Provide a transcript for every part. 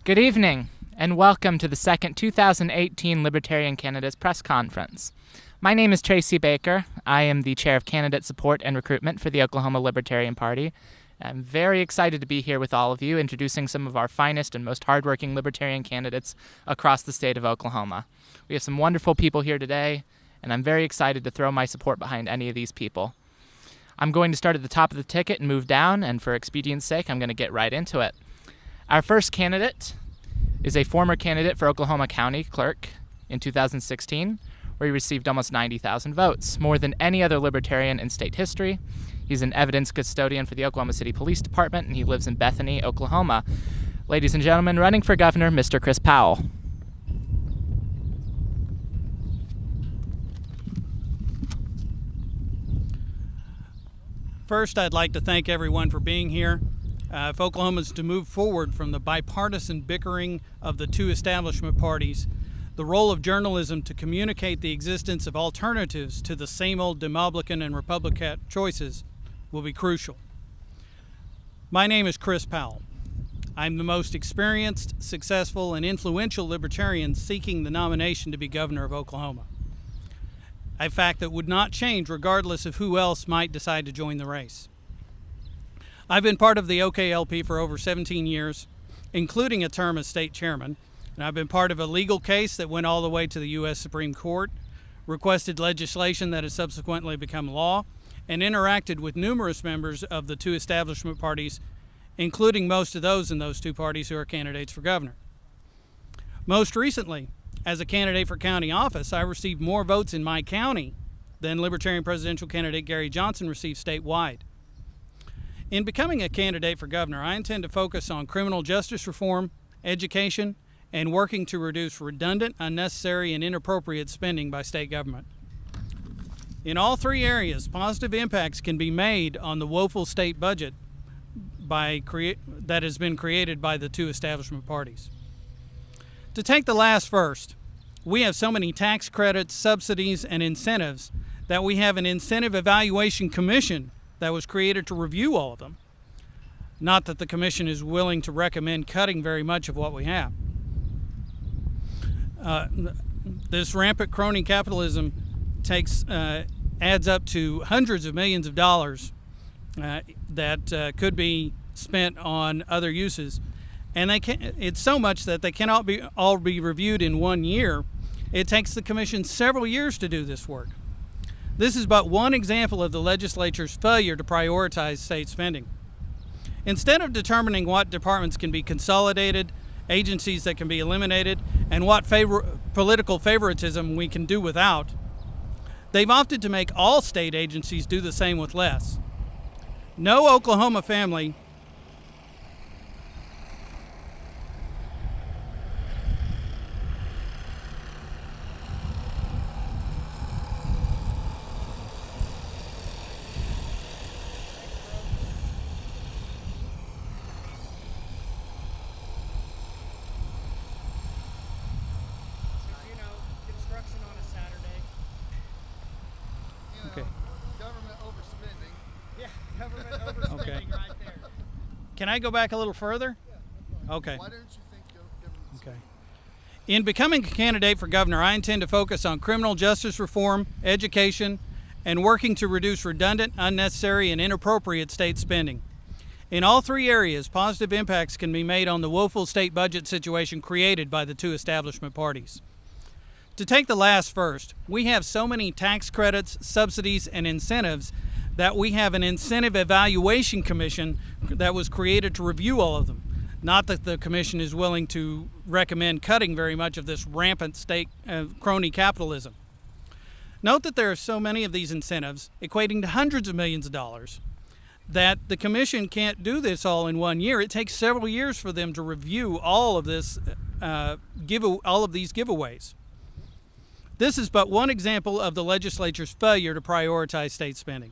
Good evening, and welcome to the second 2018 Libertarian Candidates Press Conference. My name is Tracy Baker. I am the Chair of Candidate Support and Recruitment for the Oklahoma Libertarian Party. I'm very excited to be here with all of you, introducing some of our finest and most hardworking Libertarian candidates across the state of Oklahoma. We have some wonderful people here today, and I'm very excited to throw my support behind any of these people. I'm going to start at the top of the ticket and move down, and for expedience sake, I'm going to get right into it. Our first candidate is a former candidate for Oklahoma County Clerk in 2016, where he received almost 90,000 votes, more than any other Libertarian in state history. He's an evidence custodian for the Oklahoma City Police Department, and he lives in Bethany, Oklahoma. Ladies and gentlemen, running for governor, Mr. Chris Powell. First, I'd like to thank everyone for being here. If Oklahoma is to move forward from the bipartisan bickering of the two establishment parties, the role of journalism to communicate the existence of alternatives to the same old Demoblican and Republican choices will be crucial. My name is Chris Powell. I'm the most experienced, successful, and influential Libertarian seeking the nomination to be governor of Oklahoma. A fact that would not change regardless of who else might decide to join the race. I've been part of the OKLP for over 17 years, including a term as state chairman, and I've been part of a legal case that went all the way to the U.S. Supreme Court, requested legislation that has subsequently become law, and interacted with numerous members of the two establishment parties, including most of those in those two parties who are candidates for governor. Most recently, as a candidate for county office, I received more votes in my county than Libertarian presidential candidate Gary Johnson received statewide. In becoming a candidate for governor, I intend to focus on criminal justice reform, education, and working to reduce redundant, unnecessary, and inappropriate spending by state government. In all three areas, positive impacts can be made on the woeful state budget that has been created by the two establishment parties. To take the last first, we have so many tax credits, subsidies, and incentives that we have an incentive evaluation commission that was created to review all of them. Not that the commission is willing to recommend cutting very much of what we have. This rampant crony capitalism adds up to hundreds of millions of dollars that could be spent on other uses. And it's so much that they cannot all be reviewed in 1 year. It takes the commission several years to do this work. This is but one example of the legislature's failure to prioritize state spending. Instead of determining what departments can be consolidated, agencies that can be eliminated, and what political favoritism we can do without, they've opted to make all state agencies do the same with less. No Oklahoma family Can I go back a little further? Okay. Why don't you think government's Okay. In becoming a candidate for governor, I intend to focus on criminal justice reform, education, and working to reduce redundant, unnecessary, and inappropriate state spending. In all three areas, positive impacts can be made on the woeful state budget situation created by the two establishment parties. To take the last first, we have so many tax credits, subsidies, and incentives that we have an incentive evaluation commission that was created to review all of them. Not that the commission is willing to recommend cutting very much of this rampant state crony capitalism. Note that there are so many of these incentives, equating to hundreds of millions of dollars, that the commission can't do this all in 1 year. It takes several years for them to review all of this, all of these giveaways. This is but one example of the legislature's failure to prioritize state spending.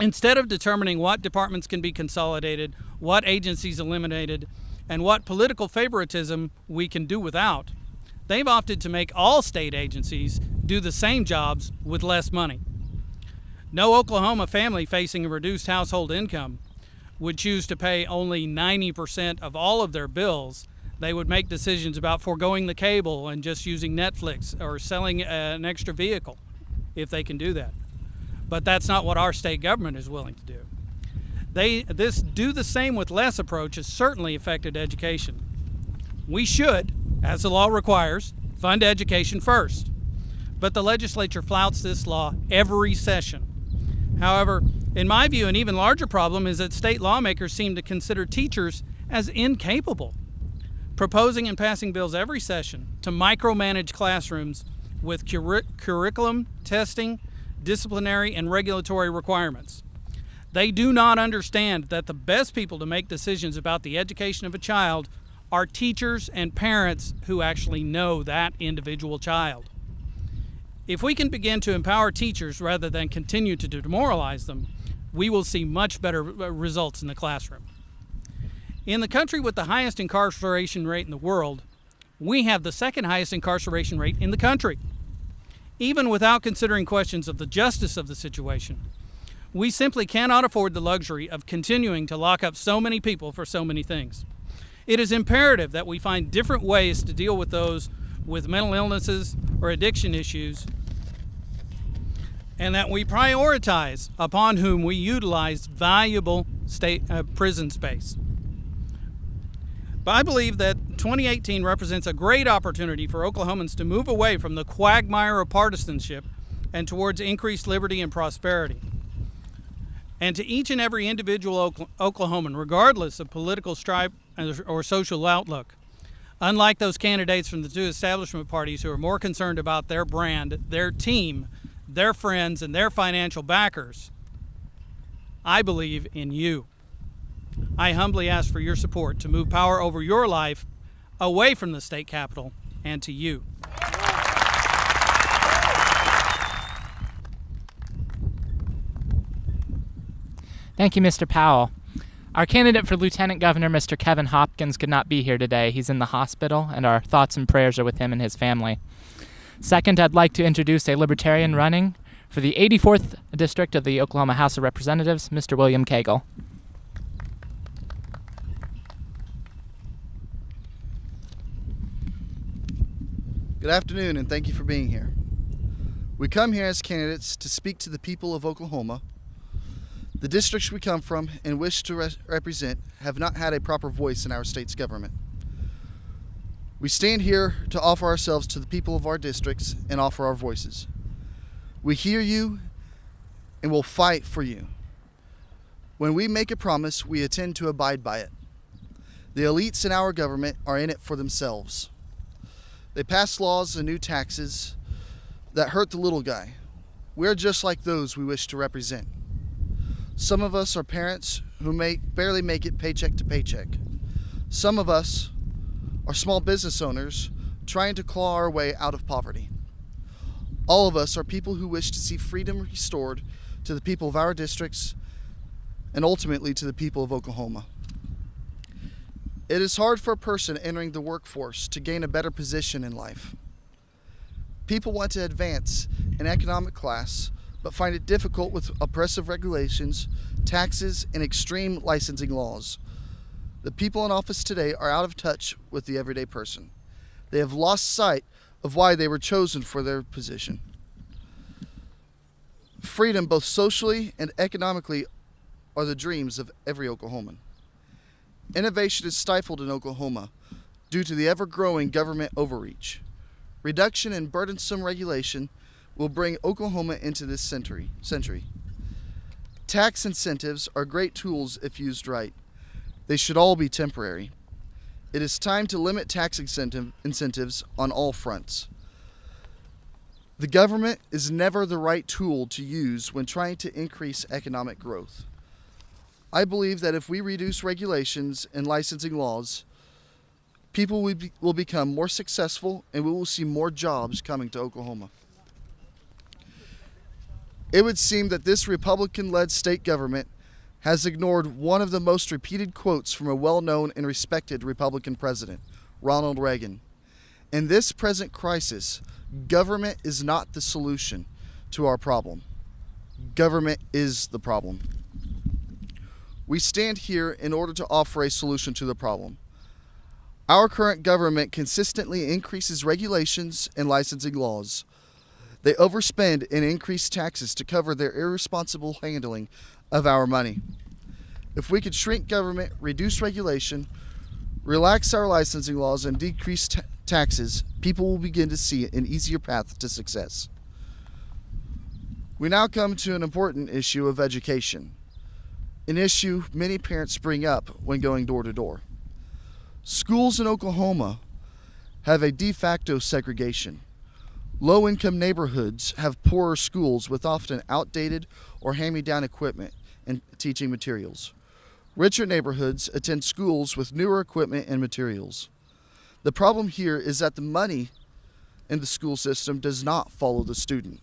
Instead of determining what departments can be consolidated, what agencies eliminated, and what political favoritism we can do without, they've opted to make all state agencies do the same jobs with less money. No Oklahoma family facing a reduced household income would choose to pay only 90% of all of their bills, they would make decisions about foregoing the cable and just using Netflix or selling an extra vehicle if they can do that. But that's not what our state government is willing to do. This do the same with less approach has certainly affected education. We should, as the law requires, fund education first. But the legislature flouts this law every session. However, in my view, an even larger problem is that state lawmakers seem to consider teachers as incapable, proposing and passing bills every session to micromanage classrooms with curriculum, testing, disciplinary, and regulatory requirements. They do not understand that the best people to make decisions about the education of a child are teachers and parents who actually know that individual child. If we can begin to empower teachers rather than continue to demoralize them, we will see much better results in the classroom. In the country with the highest incarceration rate in the world, we have the second highest incarceration rate in the country. Even without considering questions of the justice of the situation, we simply cannot afford the luxury of continuing to lock up so many people for so many things. It is imperative that we find different ways to deal with those with mental illnesses or addiction issues, and that we prioritize upon whom we utilize valuable state prison space. But I believe that 2018 represents a great opportunity for Oklahomans to move away from the quagmire of partisanship and towards increased liberty and prosperity. And to each and every individual Oklahoman, regardless of political stripe or social outlook, unlike those candidates from the two establishment parties who are more concerned about their brand, their team, their friends, and their financial backers, I believe in you. I humbly ask for your support to move power over your life away from the state capitol and to you. Thank you, Mr. Powell. Our candidate for Lieutenant Governor, Mr. Kevin Hopkins, could not be here today. He's in the hospital, and our thoughts and prayers are with him and his family. Second, I'd like to introduce a Libertarian running for the 84th District of the Oklahoma House of Representatives, Mr. William Cagle. Good afternoon, and thank you for being here. We come here as candidates to speak to the people of Oklahoma. The districts we come from and wish to represent have not had a proper voice in our state's government. We stand here to offer ourselves to the people of our districts and offer our voices. We hear you and will fight for you. When we make a promise, we intend to abide by it. The elites in our government are in it for themselves. They pass laws and new taxes that hurt the little guy. We're just like those we wish to represent. Some of us are parents who barely make it paycheck to paycheck. Some of us are small business owners trying to claw our way out of poverty. All of us are people who wish to see freedom restored to the people of our districts and ultimately to the people of Oklahoma. It is hard for a person entering the workforce to gain a better position in life. People want to advance in economic class, but find it difficult with oppressive regulations, taxes, and extreme licensing laws. The people in office today are out of touch with the everyday person. They have lost sight of why they were chosen for their position. Freedom, both socially and economically, are the dreams of every Oklahoman. Innovation is stifled in Oklahoma due to the ever-growing government overreach. Reduction in burdensome regulation will bring Oklahoma into this century. Tax incentives are great tools if used right. They should all be temporary. It is time to limit tax incentives on all fronts. The government is never the right tool to use when trying to increase economic growth. I believe that if we reduce regulations and licensing laws, people will become more successful and we will see more jobs coming to Oklahoma. It would seem that this Republican-led state government has ignored one of the most repeated quotes from a well-known and respected Republican president, Ronald Reagan. In this present crisis, government is not the solution to our problem. Government is the problem. We stand here in order to offer a solution to the problem. Our current government consistently increases regulations and licensing laws. They overspend and increase taxes to cover their irresponsible handling of our money. If we could shrink government, reduce regulation, relax our licensing laws, and decrease taxes, people will begin to see an easier path to success. We now come to an important issue of education, an issue many parents bring up when going door to door. Schools in Oklahoma have a de facto segregation. Low-income neighborhoods have poorer schools with often outdated or hand-me-down equipment and teaching materials. Richer neighborhoods attend schools with newer equipment and materials. The problem here is that the money in the school system does not follow the student.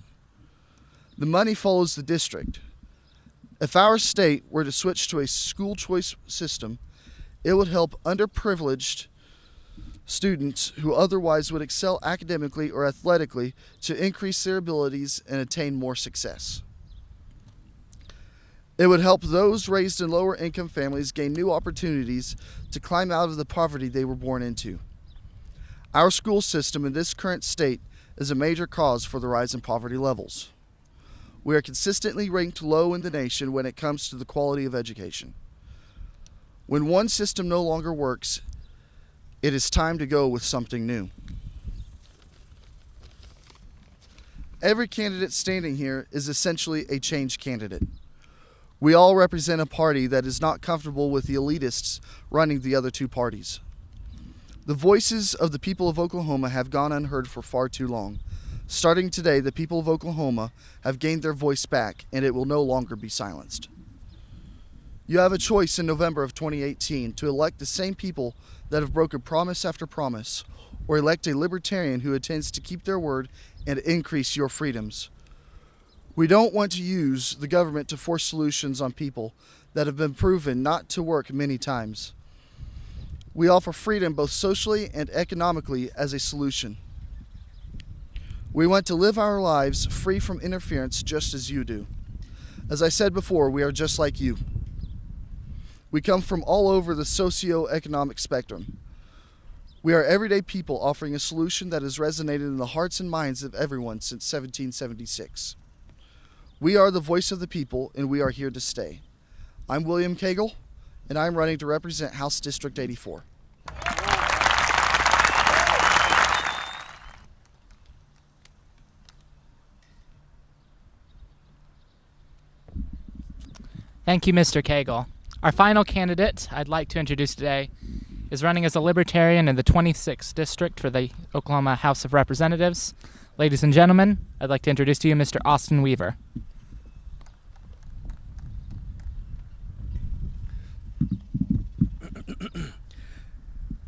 The money follows the district. If our state were to switch to a school choice system, it would help underprivileged students who otherwise would excel academically or athletically to increase their abilities and attain more success. It would help those raised in lower income families gain new opportunities to climb out of the poverty they were born into. Our school system in this current state is a major cause for the rise in poverty levels. We are consistently ranked low in the nation when it comes to the quality of education. When one system no longer works, it is time to go with something new. Every candidate standing here is essentially a change candidate. We all represent a party that is not comfortable with the elitists running the other two parties. The voices of the people of Oklahoma have gone unheard for far too long. Starting today, the people of Oklahoma have gained their voice back, and it will no longer be silenced. You have a choice in November of 2018 to elect the same people that have broken promise after promise, or elect a libertarian who intends to keep their word and increase your freedoms. We don't want to use the government to force solutions on people that have been proven not to work many times. We offer freedom both socially and economically as a solution. We want to live our lives free from interference just as you do. As I said before, we are just like you. We come from all over the socio-economic spectrum. We are everyday people offering a solution that has resonated in the hearts and minds of everyone since 1776. We are the voice of the people, and we are here to stay. I'm William Kegel, and I'm running to represent House District 84. Thank you, Mr. Cagle. Our final candidate I'd like to introduce today is running as a Libertarian in the 26th District for the Oklahoma House of Representatives. Ladies and gentlemen, I'd like to introduce to you Mr. Austin Weaver.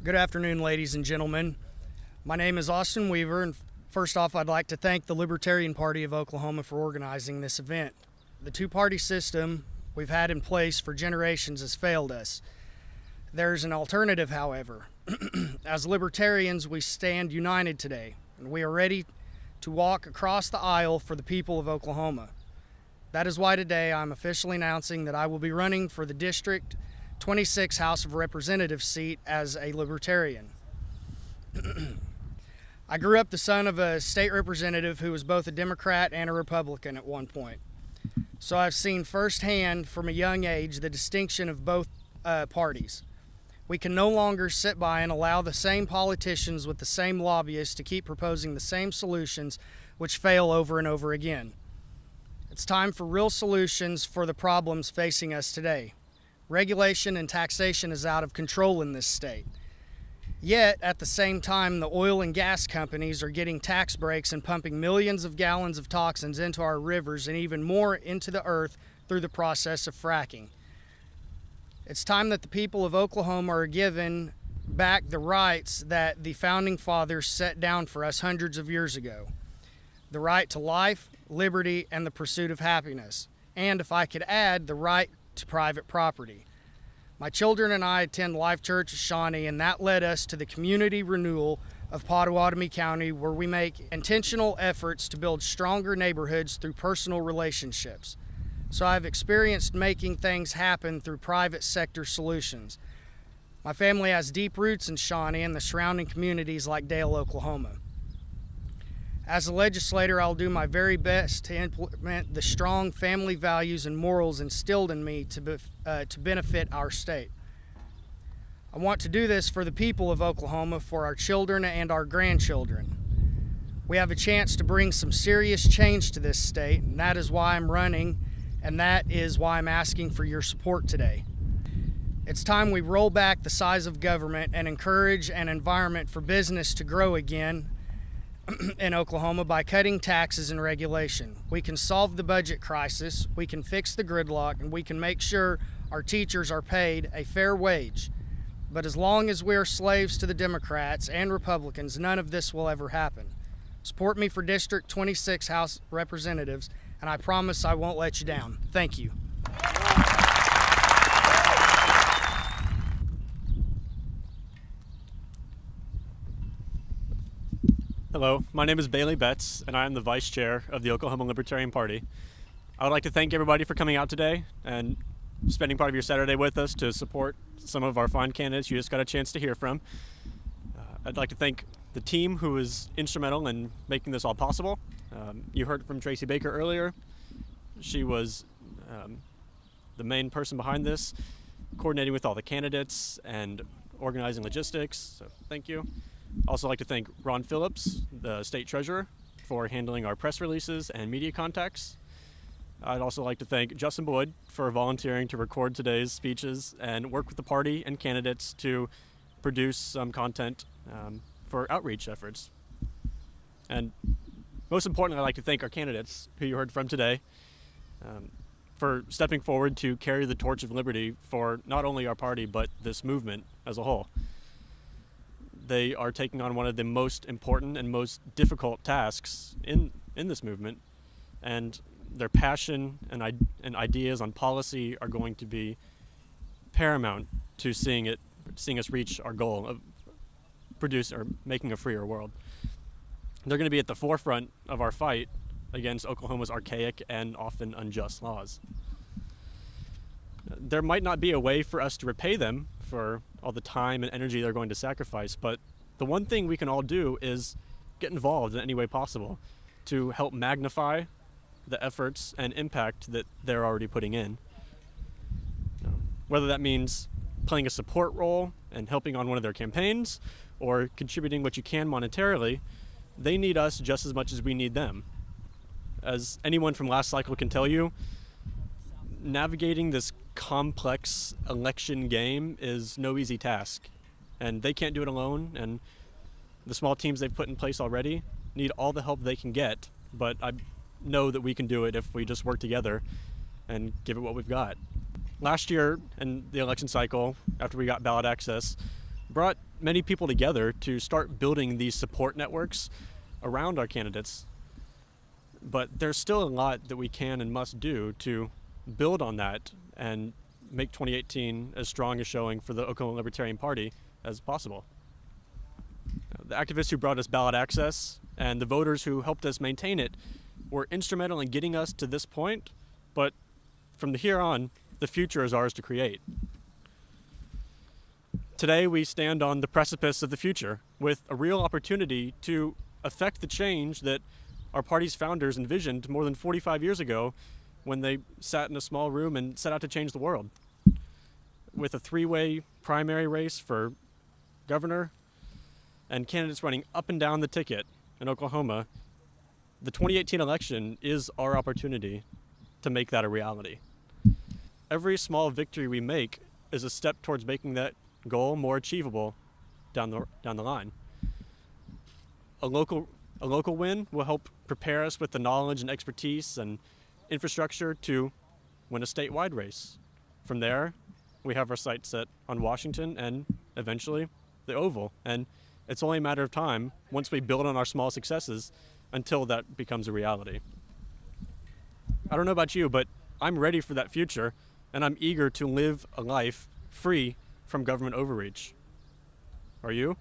Good afternoon, ladies and gentlemen. My name is Austin Weaver, and first off, I'd like to thank the Libertarian Party of Oklahoma for organizing this event. The two-party system we've had in place for generations has failed us. There's an alternative, however. As libertarians, we stand united today, and we are ready to walk across the aisle for the people of Oklahoma. That is why today I'm officially announcing that I will be running for the District 26 House of Representatives seat as a Libertarian. I grew up the son of a state representative who was both a Democrat and a Republican at one point. So I've seen firsthand from a young age the distinction of both parties. We can no longer sit by and allow the same politicians with the same lobbyists to keep proposing the same solutions which fail over and over again. It's time for real solutions for the problems facing us today. Regulation and taxation is out of control in this state. Yet, at the same time, the oil and gas companies are getting tax breaks and pumping millions of gallons of toxins into our rivers and even more into the earth through the process of fracking. It's time that the people of Oklahoma are given back the rights that the founding fathers set down for us hundreds of years ago. The right to life, liberty, and the pursuit of happiness. And if I could add, the right to private property. My children and I attend Life Church of Shawnee, and that led us to the community renewal of Pottawatomie County, where we make intentional efforts to build stronger neighborhoods through personal relationships. so I've experienced making things happen through private sector solutions. My family has deep roots in Shawnee and the surrounding communities like Dale, Oklahoma. As a legislator, I'll do my very best to implement the strong family values and morals instilled in me to benefit our state. I want to do this for the people of Oklahoma, for our children and our grandchildren. We have a chance to bring some serious change to this state, and that is why I'm running, and that is why I'm asking for your support today. It's time we roll back the size of government and encourage an environment for business to grow again in Oklahoma by cutting taxes and regulation. We can solve the budget crisis, we can fix the gridlock, and we can make sure our teachers are paid a fair wage. But as long as we are slaves to the Democrats and Republicans, none of this will ever happen. Support me for District 26 House Representatives, and I promise I won't let you down. Thank you. Hello, my name is Bailey Betts, and I am the Vice Chair of the Oklahoma Libertarian Party. I would like to thank everybody for coming out today and spending part of your Saturday with us to support some of our fine candidates you just got a chance to hear from. I'd like to thank the team who was instrumental in making this all possible. You heard from Tracy Baker earlier. She was the main person behind this, coordinating with all the candidates and organizing logistics, so thank you. Also like to thank Ron Phillips, the state treasurer, for handling our press releases and media contacts. I'd also like to thank Justin Boyd for volunteering to record today's speeches and work with the party and candidates to produce some content for outreach efforts. And most importantly, I'd like to thank our candidates who you heard from today for stepping forward to carry the torch of liberty for not only our party, but this movement as a whole. They are taking on one of the most important and most difficult tasks in this movement, and their passion and ideas on policy are going to be paramount to seeing us reach our goal of making a freer world. They're going to be at the forefront of our fight against Oklahoma's archaic and often unjust laws. There might not be a way for us to repay them for all the time and energy they're going to sacrifice, but the one thing we can all do is get involved in any way possible to help magnify the efforts and impact that they're already putting in. Whether that means playing a support role and helping on one of their campaigns or contributing what you can monetarily, they need us just as much as we need them. As anyone from last cycle can tell you, navigating this complex election game is no easy task, and they can't do it alone, and the small teams they've put in place already need all the help they can get, but I know that we can do it if we just work together and give it what we've got. Last year in the election cycle, after we got ballot access, brought many people together to start building these support networks around our candidates, but there's still a lot that we can and must do to build on that and make 2018 as strong a showing for the Oklahoma Libertarian Party as possible. The activists who brought us ballot access and the voters who helped us maintain it were instrumental in getting us to this point, but from here on, the future is ours to create. Today, we stand on the precipice of the future with a real opportunity to affect the change that our party's founders envisioned more than 45 years ago when they sat in a small room and set out to change the world. With a three-way primary race for governor and candidates running up and down the ticket in Oklahoma, the 2018 election is our opportunity to make that a reality. Every small victory we make is a step towards making that goal more achievable down the line. A local win will help prepare us with the knowledge and expertise and infrastructure to win a statewide race. From there, we have our sights set on Washington and eventually the Oval. And it's only a matter of time once we build on our small successes until that becomes a reality. I don't know about you, but I'm ready for that future, and I'm eager to live a life free from government overreach. Are you?